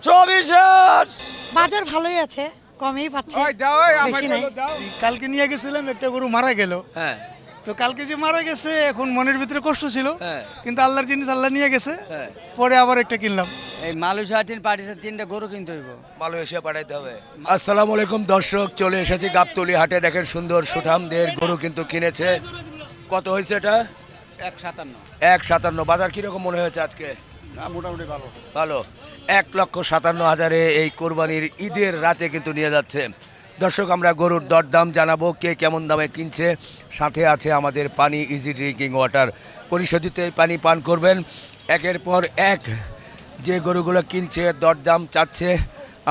চবিশের বাজার ভালোই আছে, কমই পাচ্ছে, বেশি নাই। কালকে নিয়ে গেছিলাম, একটা গরু মারা গেল। হ্যাঁ তো কালকে যে মারা গেছে, এখন মনের ভিতরে কষ্ট ছিল, হ্যাঁ। কিন্তু আল্লাহর জিনিস আল্লাহ নিয়ে গেছে। হ্যাঁ। পরে আবার একটা কিনলাম। এই মালয়েশিয়া পাঠিয়েছে 3টা গরু কিনতে হইব। মালয়েশিয়া পাঠাইতে হবে। আসসালামু আলাইকুম দর্শক, চলে এসেছি গাবতলী হাটে। দেখেন সুন্দর সুঠামদের গরু কিন্তু কিনেছে। কত হয়েছে এটা? 1.57। 1.57। বাজার কিরকম মনে হয়েছে আজকে? মোটামুটি ভালো। ভালো। 1,57,000 এই কোরবানির ঈদের রাতে কিন্তু নিয়ে যাচ্ছে। দর্শক, আমরা গরুর দরদাম জানাবো, কে কেমন দামে কিনছে। সাথে আছে আমাদের পানি, ইজি ড্রিঙ্কিং ওয়াটার। পরিশোধিত এই পানি পান করবেন। একের পর এক যে গরুগুলো কিনছে, দরদাম চাচ্ছে,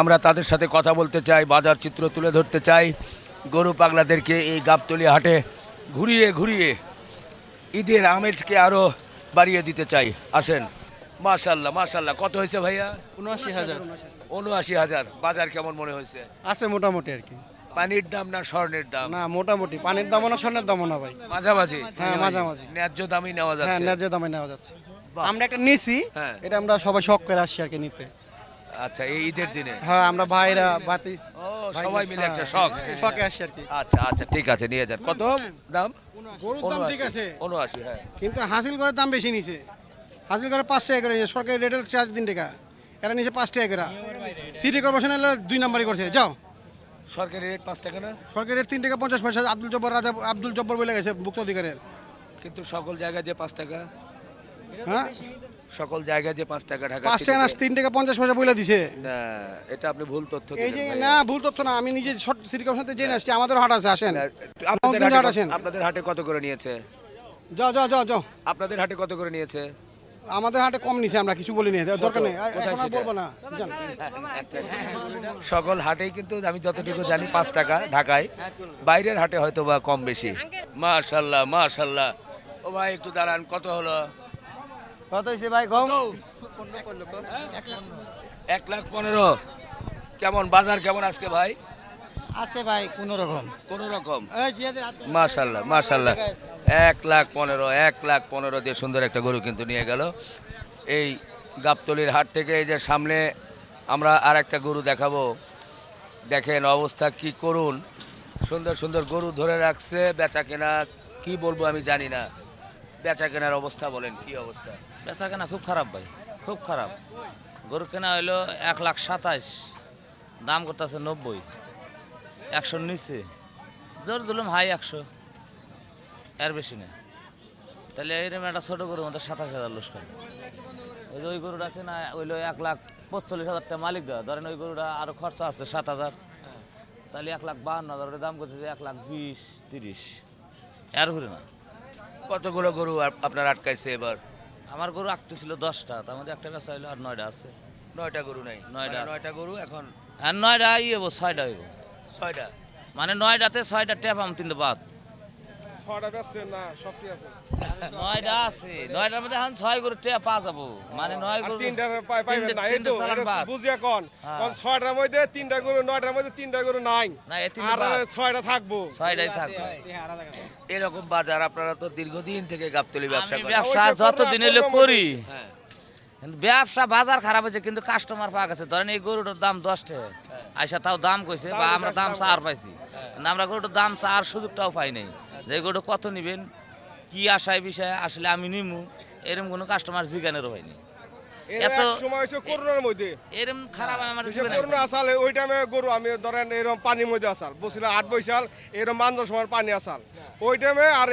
আমরা তাদের সাথে কথা বলতে চাই, বাজার চিত্র তুলে ধরতে চাই। গরু পাগলাদেরকে এই গাবতলী হাটে ঘুরিয়ে ঘুরিয়ে ঈদের আমেজকে আরও বাড়িয়ে দিতে চাই। আসেন। মাশাল্লাহ মাশাল্লাহ। কত হয়েছে ভাইয়া? 79,000 79,000। বাজার কেমন মনে হয়েছে? আছে মোটামুটি আর কি। পানির দাম না স্বর্ণের দাম? না মোটামুটি, পানির দামও না স্বর্ণের দামও না ভাই। মাঝামাঝি। হ্যাঁ মাঝামাঝি। ন্যায্য দামই নেওয়া হ্যাঁ যাচ্ছে। ন্যায্য দামে নেওয়া যাচ্ছে। বাহ। আমরা একটা নিছি, হ্যাঁ। এটা আমরা সবাই শখ করে আসছি আর কি নিতে। আচ্ছা, এই ঈদের দিনে? হ্যাঁ আমরা ভাইরা বাতি ও, সবাই মিলে একটা শখ। শখে আসছি আর কি। আচ্ছা আচ্ছা, ঠিক আছে, নিয়ে যান। কত দাম? গরুর দাম ঠিক আছে, 79। হ্যাঁ। কিন্তু হাসিল করার দাম বেশি নিছে। হাসিল করে 5 টাকা করে, সরকারি রেটের 4-3 টাকা, এরা নিচে 5 টাকা করে। সিটি কর্পোরেশন এলে 2 নাম্বারই করছে। যাও, সরকারি রেট 5 টাকা না? সরকারি রেট 3 টাকা 50 পয়সা। আব্দুল জব্বর বলে গেছে ভুক্ত অধিকারের। কিন্তু সকল জায়গায় যে 5 টাকা? হ্যাঁ, সকল জায়গায় যে 5 টাকা ঢাকা 5 টাকা না, 3 টাকা 50 পয়সা বলে দিছে। না, এটা আপনি ভুল তথ্য এই যে দিলেন ভাইয়া। না, ভুল তথ্য না, আমি নিজে সিটি কর্পোরেশন থেকে জেনে আসছি। আমাদের হাট আছে, আসেন। না, আপনাদের হাট হাটে আসেন। আপনাদের হাটে কত করে নিয়েছে? যাও যাও যাও যাও, আপনাদের হাটে কত করে নিয়েছে? আমাদের হাটে কম নিছে, আমরা কিছু বলি না, দরকার নেই, কোথায় এখন আর সেটা? বলবো না। যান। সকল হাটেই কিন্তু আমি যতটুকু জানি 5 টাকা ঢাকায়, বাইরের হাটে হয়তো বা কম বেশি। মাশাল্লাহ মাশাল্লাহ। ও ভাই একটু দাঁড়ান, কত হলো? কত হয়েছে ভাই কম? 1,15,000। কেমন বাজার, কেমন আজকে ভাই? আছে ভাই কোন রকম। কোন রকম। মাশাল্লাহ মাশাল্লাহ। 1,15,000, 1,15,000 দিয়ে সুন্দর একটা গরু কিন্তু নিয়ে গেল এই গাবতলীর হাট থেকে। এই যে সামনে আমরা আর একটা গরু দেখাবো, দেখেন অবস্থা কি করুন। সুন্দর সুন্দর গরু ধরে রাখছে, বেচা কেনা কি বলবো আমি জানি না। বেচা কেনার অবস্থা বলেন, কি অবস্থা? বেচা কেনা খুব খারাপ ভাই, খুব খারাপ। গরু কেনা হইলো 1,27,000, দাম করতেছে 90, 100 নিচে, জোর দিলাম হাই 100, এর বেশি না। তাহলে এইরকম একটা ছোটো গরুর মধ্যে 27,000 লস করে। ওই যে ওই গরুটা কেনা হইলো 1,45,000 টাকা মালিক দেওয়া, ধরেন ওই গরুটা আরও খরচা আছে 7,000, তাহলে 1,52,000 দাম করতেছে 1,20,000, 30, এর ঘুরে না। কতগুলো গরু আপনার আটকাইছে এবার? আমার গরু আটটি ছিল 10টা, তার মধ্যে একটা বেচা হইলো আর 9টা আছে। 9টা গরু নাই? 9টা আছে। 9টা গরু এখন আর 9টা ইয়ে 6টা হইব, 6টা। মানে 9টাতে 6টা ট্যাপ আম 3টা বাদ। 6টা বেচছে না, সবটি আছে। 9টা আছে, 9টার মধ্যে এখন 6 গরু ট্যাপ পা যাবো, মানে 9 গরু 3টার পাইবেন না, এই তো চালান বাদ। বুঝিয়া কোন হ্যাঁ। কোন 6টার মধ্যে 3টা গরু, 9টার মধ্যে 3টা গরু নাই, না এই 3টা আর বাদ, 6টা থাকবো। 6টাই থাকবে। এরকম বাজার আপনারা তো দীর্ঘদিন থেকে গাবতলী ব্যবসা আমি করেন। ব্যবসা অবশ্যই যতদিন করবো, এলে করবো করি, হ্যাঁ। কিন্তু ব্যবসা বাজার খারাপ হয়েছে, কিন্তু কাস্টমার পাওয়া গেছে। ধরেন এই গরুটার দাম 10 টাকা, আইসা তাও দাম কইছে, বা আমরা দাম চার পাইছি, কিন্তু আমরা গরুটার দাম চার সুযোগটাও পাই নাই। যে গরু কত নিবেন, কি আশায় বিষয়ে আসলে আমি নিমু, এরকম কোনো কাস্টমার জিজ্ঞানেরও হয়নি। এর এত এক সময় হইছে করোনার মধ্যে, এরকম খারাপ আমার সে জীবনে করোনা আসাল, ওই টাইমে গরু আমি ধরেন এরকম পানির মধ্যে আসাল বসছিলাম 8 বৈশাল, এরকম মাঞ্জার সময় পানি আসাল ওই টাইমে, আর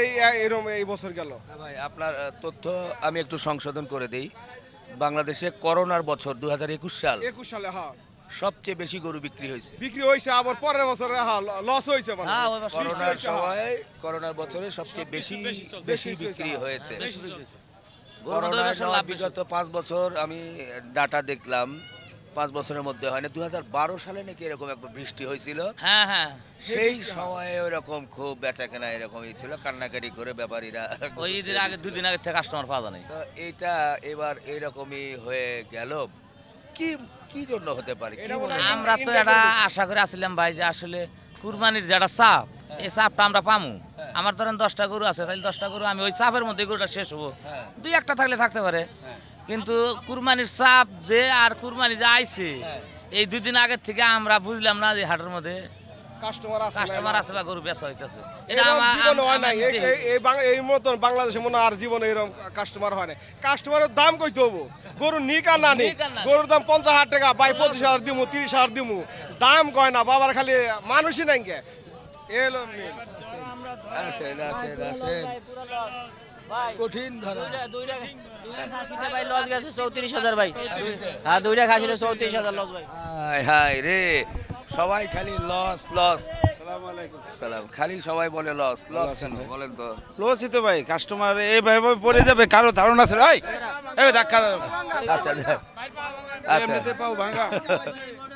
এরকম এই বছর গেল। হ্যাঁ ভাই, আপনার তথ্য আমি একটু সংশোধন করে দেই। বাংলাদেশে করোনার বছর 2021 সাল 21 সালে হ্যাঁ সবচেয়ে বেশি গরু বিক্রি হয়েছে। বিক্রি হয়েছে, আবার পরের বছরে হ্যাঁ লস হয়েছে, মানে হ্যাঁ, ওই বছর করোনার সময়, করোনার বছরে সবচেয়ে বেশি বিক্রি হয়েছে। করোনার গরুটার বেশি লাভ বেশি। বিগত 5 বছর আমি ডাটা দেখলাম, 5 বছরের মধ্যে হয় না, 2012 সালে নাকি এরকম একবার বৃষ্টি হয়েছিল। হ্যাঁ হ্যাঁ, সেই সময়ে ওইরকম খুব বেচা কেনা এরকমই ছিল, কান্নাকাটি করে ব্যাপারীরা। ওই ঈদের আগে 2 দিন আগে থেকে কাস্টমার পাওয়া যায় নাই। তো এইটা এবার এরকমই হয়ে গেল, কি কি জন্য হতে পারে? কি মনে হয়? আমরা তো এটা আশা করে আসছিলাম ভাই যে আসলে কুরবানির যেটা চাপ, এই চাপটা আমরা পামু। আমার ধরেন 10টা গরু আছে, তাহলে 10টা গরু আমি ওই চাপের মধ্যে গরুটা শেষ হবো, 2-1টা থাকলে থাকতে পারে, কিন্তু কুরবানির চাপ যে আর কুরবানি যে আইছে এই 2 দিন আগের থেকে আমরা বুঝলাম না যে হাটের মধ্যে কাস্টমার আছে বা গরু বেচা হইতেছে এটা এই মতন বাংলাদেশে মনে হয় আর জীবনে এরকম কাস্টমার হয় না। কাস্টমারের দাম কইতে হবো, গরু নিক আর না নিক, গরুর দাম 50,000 টাকা, 25,000 দিমু, 30,000 দিমু, দাম কয় না বাবার, খালি মানুষই নাই কে এলো আসেন আসেন আসেন কঠিন ধরা ভাই লস গেছে 34,000 ভাই। হ্যাঁ দুইটা খাসিতে 34,000 লস ভাই। হায় হায় রে, সবাই খালি লস লস। আসসালামু আলাইকুম। সালাম, খালি সবাই বলে লস লস কেন বলেন তো? লসই তো ভাই, কাস্টমার এইভাবে পড়ে যাবে, কারো ধারণা আছে? এই ধাক্কা আচ্ছা আচ্ছা, এমনিতে পাও ভাঙা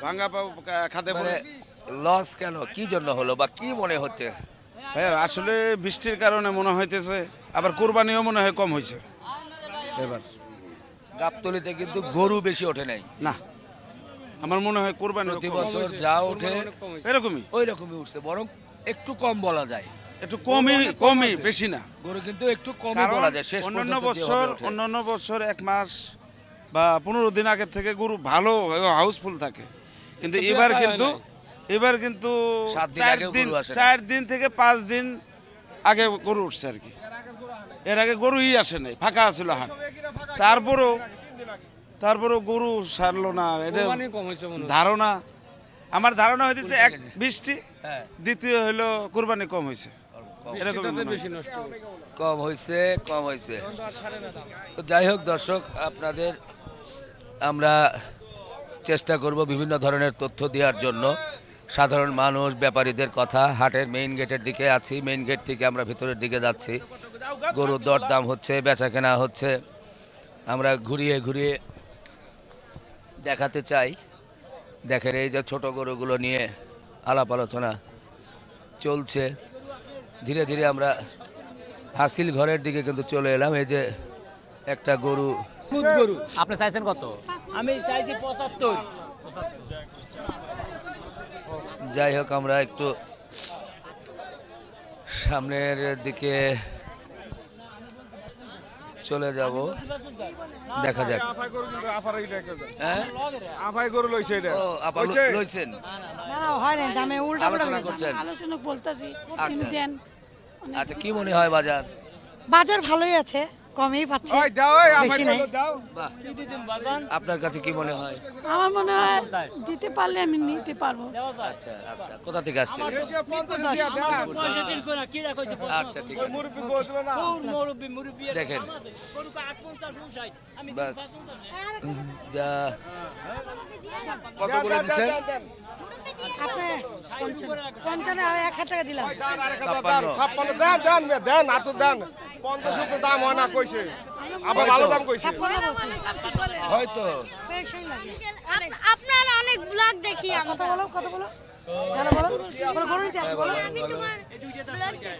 ভাঙা পাও খাতে মানে পড়ে। লস কেন, কি জন্য হলো বা কি মনে হচ্ছে? ভাই আসলে বৃষ্টির কারণে মনে হইতেছে, আবার কোরবানিও মনে হয় কম হয়েছে এবার। গাবতলীতে কিন্তু গরু বেশি ওঠে নাই, না আমার মনে হয় কোরবানি প্রতি বছর যা ওঠে এরকমই, ওই রকমই উঠছে, বরং একটু কম বলা যায়। একটু কমই বেশি না। গরু কিন্তু একটু কমই কারণ বলা যায় শেষ অন্যান্য পর্যন্ত বছর যেভাবে ওঠে। অন্যান্য বছর 1 মাস বা 15 দিন আগে থেকে গরু ভালো হাউসফুল থাকে, কিন্তু এবার কিন্তু 7 দিন আগেও গরু আসে না। 4 দিন থেকে 5 দিন আগে গরু উঠছে আর কি। এর আগে গরুই আসে নাই, ফাঁকা ছিল হাট। তারপরও গরু সারলো না, এটা ধারণা, আমার ধারণা হইতেছে এক বৃষ্টি, হ্যাঁ, দ্বিতীয় হলো কুরবানি কম হয়েছে, এরকম কম হয়েছে কম হয়েছে। তো যাই হোক দর্শক, আপনাদের আমরা চেষ্টা করব বিভিন্ন ধরনের তথ্য দেওয়ার জন্য। সাধারণ মানুষ, ব্যাপারীদের কথা। হাটের মেইন গেটের দিকে আছি, মেইন গেট থেকে আমরা ভিতরের দিকে যাচ্ছি। গরুর দরদাম হচ্ছে, বেচা কেনা হচ্ছে, আমরা ঘুরিয়ে ঘুরিয়ে দেখাতে চাই। দেখেন এই যে ছোট গরুগুলো নিয়ে আলাপ আলোচনা চলছে। ধীরে ধীরে আমরা হাসিল ঘরের দিকে কিন্তু চলে এলাম। এই যে একটা গরু, গরু আপনি চাইছেন কত? আমি চাইছি 75। যাই হোক আমরা একটু সামনের দিকে চলে যাব, দেখা যাক। হ্যাঁ আফাই গরু লইছে এটা। ও আপা লইছেন, না না হয় না, দামে উল্টা আলোচনা করছেন। আলোচনা বলতেছি আচ্ছা দেন। আচ্ছা, কি মনে হয় বাজার? বাজার ভালোই আছে, কমই পাচ্ছে, ওই দাও, ওই আফাই বেশি নাই। গরু দাও। বাহ, আপনার কাছে কি মনে হয়? আমার মনে হয় দিতে পারলে আমি নিতে পারবো। আচ্ছা আচ্ছা, কোথা থেকে আসছেন? আচ্ছা ঠিক আছে, মুরব্বি গরু দিলো না। দেখেন বাহ, যা কত বলে দিচ্ছেন? আপনি 55 আর 1,000 টাকা দিলাম। দেন, 56 দেন, আর তো দেন। 50 টাকা দাম হয় না কইছে, আবার ভালো দাম কইছে। হয়তো বেশি লাগে। আপনারা অনেক ব্লগ দেখি আমি। কত বলো, কত বলো, জানো বলো, বলো গরু নিতে আসি, বলো আমি তোমার ব্লগ দেখি।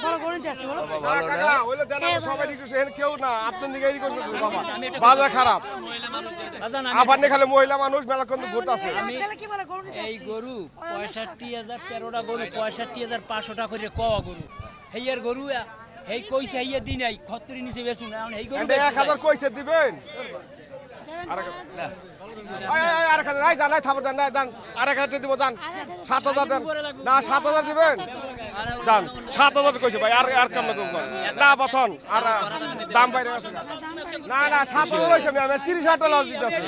বলো গরু নিতে আসি, বলো। বাবা ভালো না? কাকা, ওইলে দেন, আমার সবাই দিছে, এর কেউ না, আপনার দিকে এই করতেছে বাবা। বাজার খারাপ, আবার নে খালি মহিলা মানুষ মেলা কোন ঘুরতাছে। ছেলে কি বলে গরু নিতে আসি? এই গরু 65,000 13টা গরু 65,500 টাকা করে কওয়া গরু। হেইয়ার গরু হেই কইছে হেইয়া দিন এই 70 নিচে বেচুন না, এই গরু এন্ড 1000 কইছে দিবেন। আরেক হাজার, জান থাপড় দেন, দেন আরেক হাজার দিব, জান 7,000 দেন না, 7,000 দিবেন, জান 7,000 কইছে ভাই, আর কাম না বথন, আর দাম বাইরে আছে না, না 7,000 হইছে, আমি 30,000 টাকা লস দিতেছি,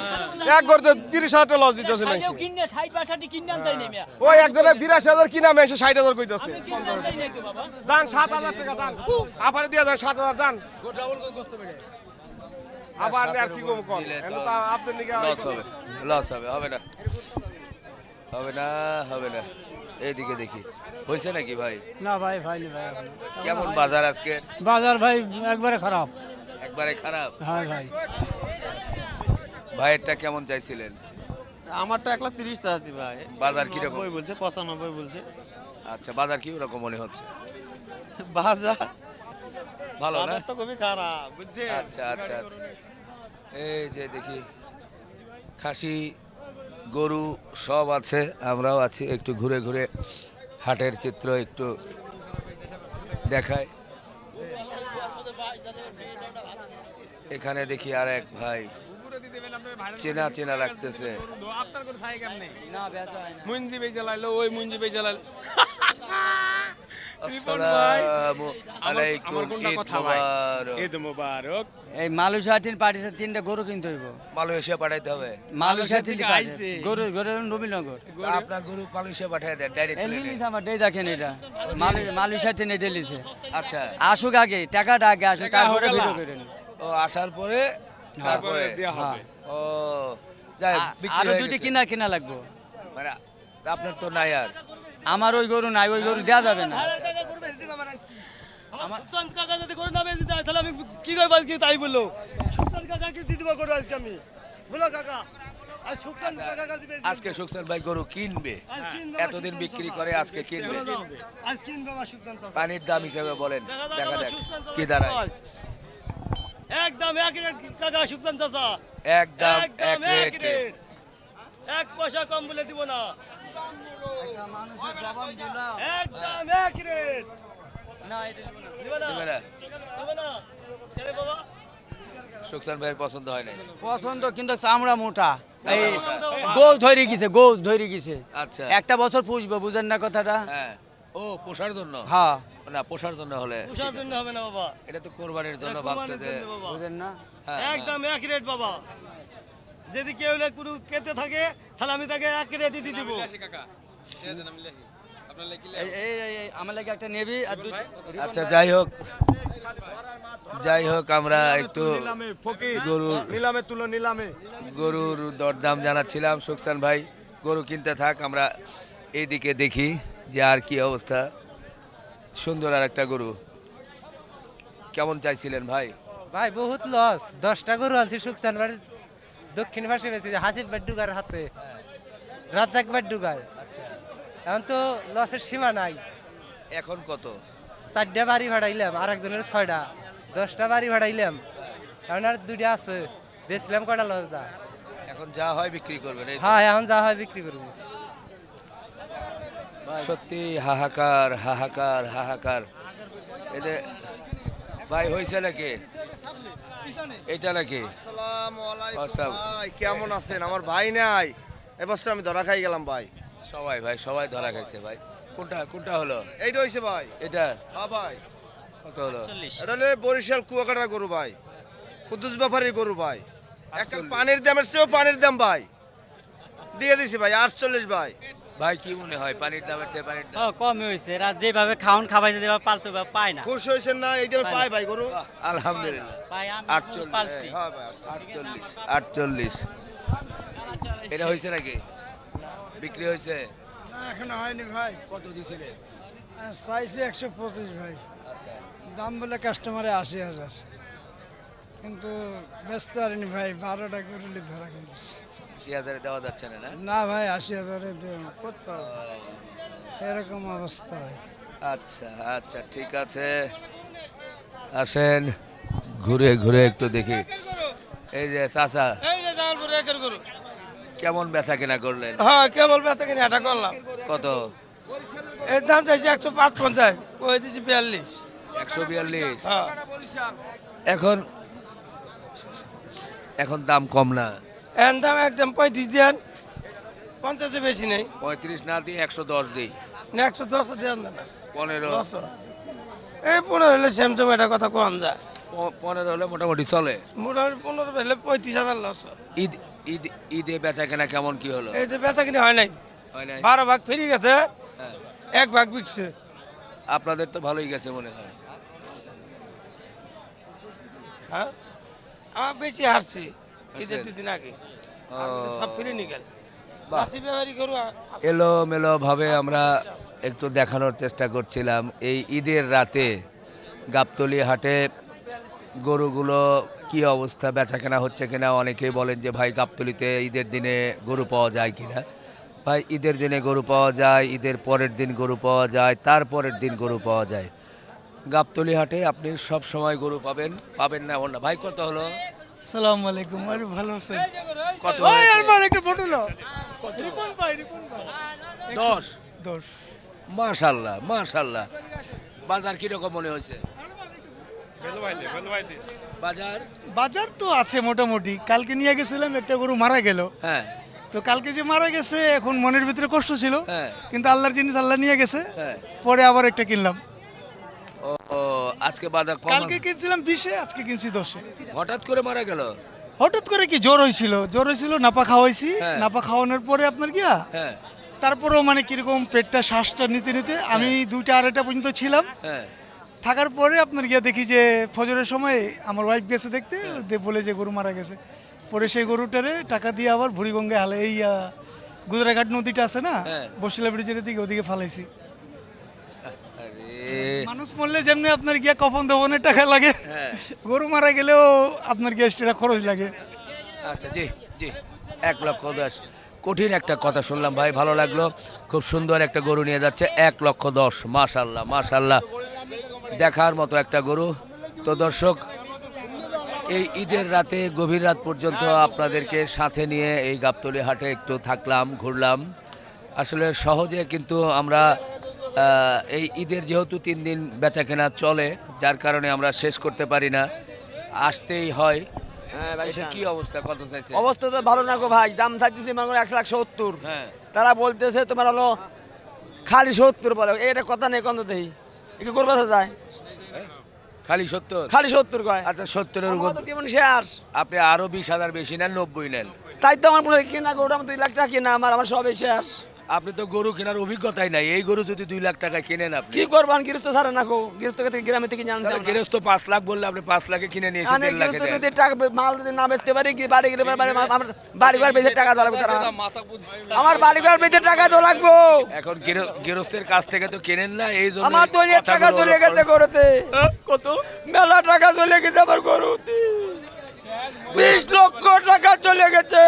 এক গরুতে 30,000 টাকা লস দিতেছি না। কেউ কিনে 60-62 কিনে আনতাই নেই মিয়া। ওই একজনে 82,000 কিনা আমি 60,000 কইতাছে, কিনে আনতাই নেই তো বাবা। জান 7,000 টাকা জান, আবার দিয়ে দেন 7,000 জান, আবার আর কি কম কোন, এন্ড তো আপনার নিকে লস হবে, লস হবে, হবে না, হবে না, হবে না। এইদিকে দেখি হয়েছে নাকি ভাই? না ভাই, হয়নি ভাই এখনো। কেমন বাজার আজকে? বাজার ভাই একবারে খারাপ। একবারে খারাপ। হ্যাঁ ভাই, ভাইয়েরটা কেমন চাইছিলেন? আমারটা 1,30,000 চাচ্ছি ভাই। বাজার কিরকম? 90 বলছে, 95 বলছে। আচ্ছা, বাজার কি রকম মনে হচ্ছে? বাজার ভালো না? বাজার তো খুবই খারাপ, বুঝছেন? আচ্ছা আচ্ছা আচ্ছা, এই যে দেখি খাসি গরু সব আছে, আমরাও আছি, একটু ঘুরে ঘুরে হাটের চিত্র একটু দেখায়। এখানে দেখি আর এক ভাই চেনা চেনা লাগতেছে। মুঞ্জি বেচে লাইলো ওই মুঞ্জি বেচে লাইলো আসসালামু আলাইকুম, ঈদ মুবারক। ঈদ মুবারক। এই মালয়েশিয়া পাঠিয়েছে 3টা গরু কিনতে হইব। মালয়েশিয়া পাঠাইতে হবে। মালয়েশিয়া থেকে থেকে পাঠিয়েছে আইছে। গরু গরু নবীনগর। আপনার গরু মালয়েশিয়া পাঠিয়ে দেন ডাইরেক্ট এই প্লেনে। লিলিস আমার দেই দেখেন এটা মালয়েশিয়া থেকে ডেলিছে। আচ্ছা, আসুক আগে টাকাটা আগে আসুক তারপরে ভিডিও করেন। ও আসার পরে তারপরে দেয়া হবে। ও যাই বিক্রি আরো হয়ে 2টি গেছে। কিনা লাগবো। মানে আপনার তো নাই আর। আমার ওই গরু নাই, ওই গরু দেয়া যাবে না। আমার সুলতান কাকা যদি করে না বেশি দেয় তাহলে আমি কি করব আজকে তাই বললো সুলতান কাকাকে দিয়ে দিব করে আজকে আমি বলো কাকা আজ সুলতান কাকা কাছে বেশি আজকে সুখসান ভাই গরু কিনবে, আজ কিনবে এতদিন বিক্রি করে আজকে কিনবে। আজ কিনবে আমার সুলতান চাচা পানির দাম হিসেবে বলেন, দেখা যাক সুলতান চাচা কি দাঁড়ায়। একদম এক রেট কাকা সুলতান চাচা একদম এক রেটে। এক পয়সা কম বলে দিব না একদম এক রেট না এটা দিব না। দিব না দিবে না? দিব না চলে বাবা সুখসান ভাইয়ের পছন্দ হয় নাই। পছন্দ কিন্তু চামড়া মোটা। এই গো ধরে গেছে, গো ধরে গেছে। আচ্ছা, একটা বছর পুষবো, বুঝেন না কথাটা? হ্যাঁ। ও পোষার জন্য? হ্যাঁ, না, পোষার জন্য হলে উষার জন্য হবে না বাবা এটা তো কোরবানির জন্য এটা ভাবছে কুরবানির যে জন্য বাবা। বুঝেন না? হ্যাঁ, একদম এক রেট বাবা যদি কেউ কোনো কেটে থাকে তাহলে আমি তাকে এক রেটই দিয়ে দিব এই আমার লাগে একটা নেবি আর আচ্ছা যাই হোক আমরা একটু গরুর নিলামে তুলো নিলামে। গরুর দরদাম জানাচ্ছিলাম। সুখসান ভাই গরু কিনতে থাক, আমরা এইদিকে দেখি যে আর কি অবস্থা। সুন্দর আর একটা গরু কেমন চাইছিলেন ভাই? ভাই বহুত লস, 10টা গরু আনছি সুখসান বাড়ির দক্ষিণ পাশে বেশি হাসিব বাড্ডুগার হাতে রাজ্জাক বাড্ডুগার। এখন তো লসের সীমা নাই। এখন কত? 4টা বাড়ি ভাড়াইলাম, আর একজনের 6টা, 10টা বাড়ি ভাড়াইলাম। এখন আর 2টা আছে, বেচলাম কটা লস দা। এখন যা হয় বিক্রি করবেন এই তো? হ্যাঁ এখন যা হয় বিক্রি করবো। সত্যি হাহাকার হাহাকার হাহাকার। এতে ভাই হয়েছে নাকি এটা নাকি? আসসালামু আলাইকুম আসসালাম। ভাই, কেমন আছেন? আমার ভাই নাই, এবছর আমি ধরা খাই গেলাম ভাই। সবাই ধরা খাইছে ভাই। কোনটা হলো? এইটা হইছে ভাই। এটা হ্যাঁ ভাই, কত হলো? এটা হলো বরিশাল কুয়াকাটার গরু ভাই, কুদ্দুস ব্যাপারীর গরু ভাই। এখন পানির দামের চেয়েও পানির দাম ভাই দিয়ে দিছি ভাই 48 ভাই। ভাই কি মনে হয় পানির দামের চেয়ে পানির দাম? কমই হয়েছে, রাত যেভাবে খাওন খাবাই যেভাবে পালছে পায় না। খুশি হয়েছেন না? এই দামে পাই ভাই গরু। বাহ, আলহামদুলিল্লাহ। 48 হ্যাঁ ভাই 48 এটা হয়েছে নাকি? বিক্রি হয়েছে? এখনো হয়নি ভাই। কত দিছিলেন? চাইছে 125 ভাই, আচ্ছা, দাম বলে কাস্টমারে 80,000, কিন্তু ব্যস্ত আরিনি ভাই। 12টা গরুলি ধরা গেছে। 80,000 দেওয়া যাচ্ছে না? না না ভাই, 80,000 কত পাবো? এরকম অবস্থা ভাই। আচ্ছা ঠিক আছে, আসেন ঘুরে ঘুরে একটু দেখি। এই যে চাচা, এই যে জামালপুর একের গরু কেমন বেচা কেনা করলেন? হ্যাঁ কেবল বেচা কিনে এটা করলাম। কত? এর দাম চাইছে 105-50, কই দিছি 42। 142। হ্যাঁ এখন দাম কম না? এর দাম একদম 35 দেন, 50 বেশি নেই। 35 না দিয়ে 110 দিই। না 110 দেন না 15 এই 15 হলে স্যামসাং এটা কথা কোন যায় 15 হলে মোটামুটি চলে। মোটামুটি 15 হলে 35,000 লস। ঈদে বেচা কেনা কেমন কি হলো? এই যে বেচা কিনে হয় নাই, হয় নাই? 12 ভাগ ফিরে গেছে, হ্যাঁ। 1 ভাগ বিকছে। আপনাদের তো ভালোই গেছে মনে হয়। হ্যাঁ আমার বেশি হারছি ঈদের হারছেন? 2 দিন আগে, ও, সব ফিরে নিগেল। বাহ। বাসি ব্যবহারী গরু এলোমেলো ভাবে আমরা একটু দেখানোর চেষ্টা করছিলাম এই ঈদের রাতে গাবতলী হাটে গরুগুলো কি অবস্থা, বেচা কেনা হচ্ছে কিনা। অনেকেই বলেন যে ভাই গাবতলীতে ঈদের দিনে গরু পাওয়া যায় কিনা। ভাই ঈদের দিনে গরু পাওয়া যায়, ঈদের পরের দিন গরু পাওয়া যায়, তারপরের দিন গরু পাওয়া যায়। গাবতলী হাটে আপনি সব সময় গরু পাবেন না এমন না। ভাই কত হলো? আসসালামু আলাইকুম। আরে ভালো আছেন? কত হয়েছে? একটু ফটো নাও। 10। মাশাআল্লাহ মাশাআল্লাহ। বাজার কিরকম মনে হয়েছে? বাজার বাজার তো আছে মোটামুটি, কালকে নিয়ে গেছিলাম একটা গরু মারা গেল, হ্যাঁ তো কালকে যে মারা গেছে এখন মনের ভিতরে কষ্ট ছিল, হ্যাঁ কিন্তু আল্লাহর জিনিস আল্লাহ নিয়ে গেছে, হ্যাঁ পরে আবার একটা কিনলাম। ও আজকে বাজার কম কালকে আছে। কিনছিলাম 20-এ, আজকে কিনছি 10-এ। হঠাৎ করে মারা গেল। হঠাৎ করে কি জ্বর হয়েছিল, নাপা খাওয়াইছি, হ্যাঁ। নাপা খাওয়ানোর পরে আপনার গিয়া হ্যাঁ তারপরেও মানে কিরকম পেটটা শ্বাসটা নিতে নিতে আমি 2টা-2:30 পর্যন্ত ছিলাম। হ্যাঁ থাকার পরে আপনার গিয়া দেখি যে ফজরের সময় আমার ওয়াইফ গেছে দেখতে, বলে যে গরু মারা গেছে। পরে সেই গরুটারে টাকা দিয়ে আবার বুড়িগঙ্গায় হালে এই গুজরাঘাট নদীটা আছে না, হ্যাঁ। বসিলা ব্রিজের দিকে, ওদিকে ফালাইছি। আরে মানুষ মরলে যেমনি আপনার গিয়া কফন দফনের টাকা লাগে, হ্যাঁ গরু মারা গেলেও আপনার গিয়া এক্সট্রা খরচ লাগে। আচ্ছা জি জি 1,10,000 কঠিন একটা কথা শুনলাম ভাই, ভালো লাগলো। খুব সুন্দর একটা গরু নিয়ে যাচ্ছে 1,10,000। মাশাল্লাহ মাশাল্লাহ, দেখার মতো একটা গরু। তো দর্শক, এই ঈদের রাতে গভীর রাত পর্যন্ত আপনাদেরকে সাথে নিয়ে এই গাবতলী হাটে একটু থাকলাম, ঘুরলাম। আসলে সহজে কিন্তু আমরা এই ঈদের যেহেতু 3 দিন বেচা কেনা চলে, যার কারণে আমরা শেষ করতে পারি না, আসতেই হয়। এটা কি অবস্থা, কত চাইছে? অবস্থা তো ভালো না গো ভাই, দাম চাইতেছি মানে 1,70,000, হ্যাঁ তারা বলতেছে তোমার হলো খালি 70 বলে, এটা কথা নেই কত দেই, একটু করবা যায় খালি 70? খালি 70 কয়। আচ্ছা 70-এর উপর কেমন শেয়ার, আপনি আরো 20,000 বেশি নেন, 90 নেন। তাই তো আমার মনে হয় কিনা গরুটা আমার 2 লাখ টাকা কিনা, আমার সবই শেয়ার। আপনি তো গরু কেনার অভিজ্ঞতাই নাই, এই গরু যদি 2 লাখ টাকা কিনেন আপনি, কি করবান, গৃহস্থ ছাড়ে না গো, গৃহস্থ থেকে গ্রামে থেকে জানতে তাহলে গৃহস্থ 5 লাখ বললে আপনি 5 লাখে কিনে নিয়ে এসে 1.5 লাখে দেন। যদি টাকা মাল যদি না বেচতে পারি, কি বাড়ি গেলে আমার বাড়ি ঘর বেঁচে টাকা দেওয়া লাগবে, আমার বাড়ি ঘর বেঁচে টাকা দেওয়া লাগবো। এখন গৃহস্থের কাছ থেকে তো কেনেন না, এই জন্য আমার 2 লাখ টাকা চলে গেছে গরুতে। কত মেলা টাকা চলে গেছে আমার গরুতে, 20 লক্ষ টাকা চলে গেছে,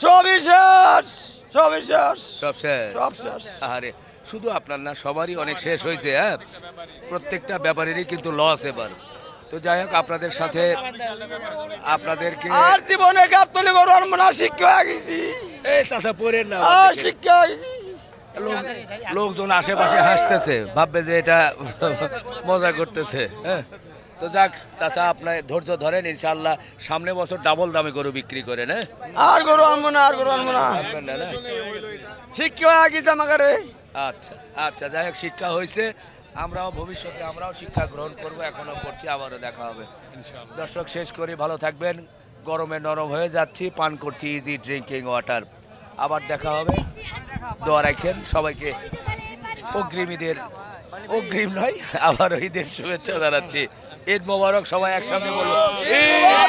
সবই শেষ, সবই শেষ, সব শেষ। সব শেষ। আরে শুধু আপনার না, সবারই অনেক শেষ হয়েছে। হ্যাঁ, প্রত্যেকটা ব্যাপারেরই কিন্তু লস এবার। তো যাই হোক, আপনাদের সাথে আপনাদেরকে আর জীবনে গাবতলী গরু আর মনে শিক্ষা হয়ে গেছি, এই চাচা পড়েন না, আর শিক্ষা হয়ে গেছি। লোকজন আশেপাশে হাসতেছে, ভাববে যে এটা মজা করতেছে। হ্যাঁ, তো যাক চাচা, আপনার ধৈর্য ধরেন, ইনশাআল্লাহ সামনে বছর ডাবল দামে গরু বিক্রি করেন। হ্যাঁ, আর গরু আনবো না, আর গরু আনবো না, পারবেন না, না? শিক্ষা হয়ে গেছে আমাকে। আচ্ছা আচ্ছা, যাই হোক, শিক্ষা হয়েছে, আমরাও ভবিষ্যতে আমরাও শিক্ষা গ্রহণ করব, এখনো করছি, আবারও দেখা হবে। দর্শক, শেষ করি, ভালো থাকবেন। গরমে নরম হয়ে যাচ্ছি, পান করছি ইজি ড্রিঙ্কিং ওয়াটার। আবার দেখা হবে, দোয়া রাখেন সবাইকে। অগ্রিম নয়, আবারও ঈদের শুভেচ্ছা জানাচ্ছি। ঈদ মোবারক, সবাই একসঙ্গে বলবো ঈদ